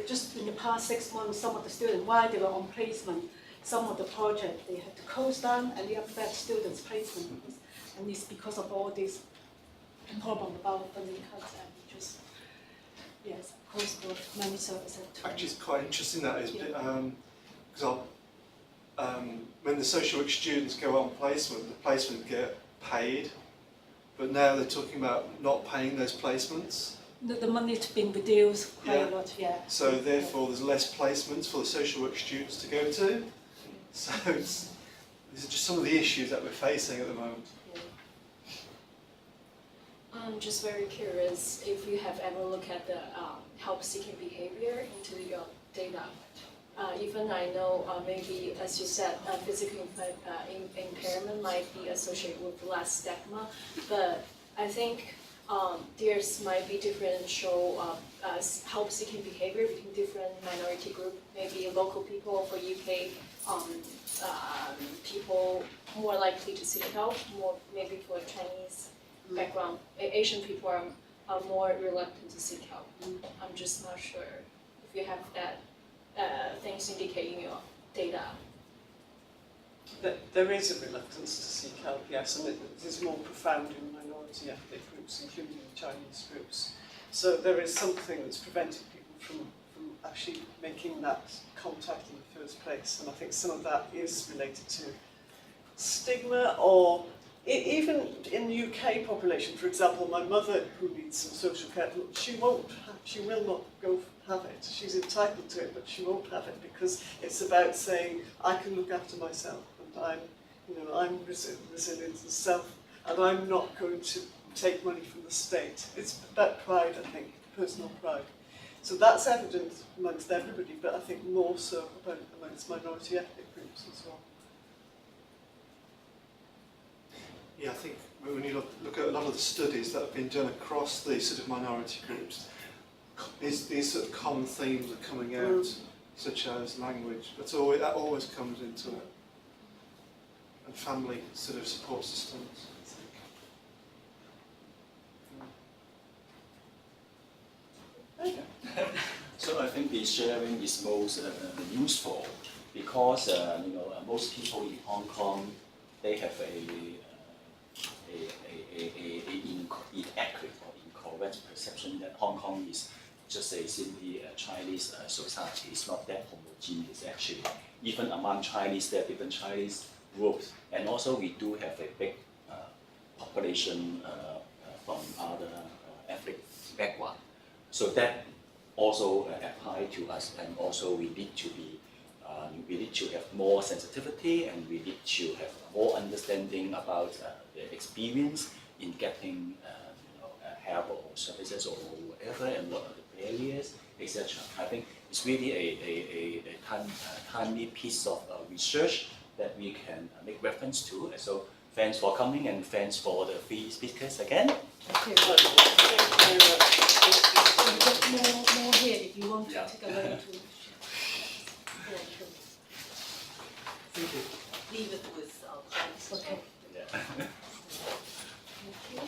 just in the past 6 months, some of the students, while they were on placement, some of the projects they had to close down and they affect students' placement. And it's because of all this problem about funding cuts and just, yes, close for many services. Actually, it's quite interesting that is, Yeah. because when the social work students go on placement, the placement get paid, but now they're talking about not paying those placements. The money's been reduced quite a lot, yeah. So therefore, there's less placements for the social work students to go to. So these are just some of the issues that we're facing at the moment. I'm just very curious if you have ever looked at the help-seeking behavior into your data. Even I know maybe, as you said, physical impairment might be associated with less stigma, but I think there's might be differential help-seeking behavior between different minority groups. Maybe local people for UK people more likely to seek help, more maybe for Chinese background. Asian people are more reluctant to seek help. I'm just not sure if you have that things indicating your data. There is a reluctance to seek help, yes, and it is more profound in minority ethnic groups, including Chinese groups. So there is something that's preventing people from actually making that contact in the first place, and I think some of that is related to stigma, or even in the UK population. For example, my mother, who needs some social care, she will not go have it. She's entitled to it, but she won't have it because it's about saying, I can look after myself, and I'm resilient and self, and I'm not going to take money from the state. It's about pride, I think, personal pride. So that's evident amongst everybody, but I think more so amongst minority ethnic groups as well. Yeah, I think when you look at a lot of the studies that have been done across these sort of minority groups, these sort of common themes are coming out, such as language. That always comes into it, and family sort of support systems. So I think the sharing is most useful because most people in Hong Kong, they have inaccurate or incorrect perception that Hong Kong is just a simply Chinese society. It's not that homogeneous actually. Even among Chinese, there are different Chinese groups, and also we do have a big population from other ethnic background. So that also apply to us, and also we need to have more sensitivity, and we need to have more understanding about the experience in getting help or services or whatever, and what are the barriers, etc. I think it's really a timely piece of research that we can make reference to. So thanks for coming, and thanks for the three speakers again. Thank you. Thank you very much. You get more here if you want to take a look to. Thank you. Leave it with our clients. Okay. Yeah. Thank you.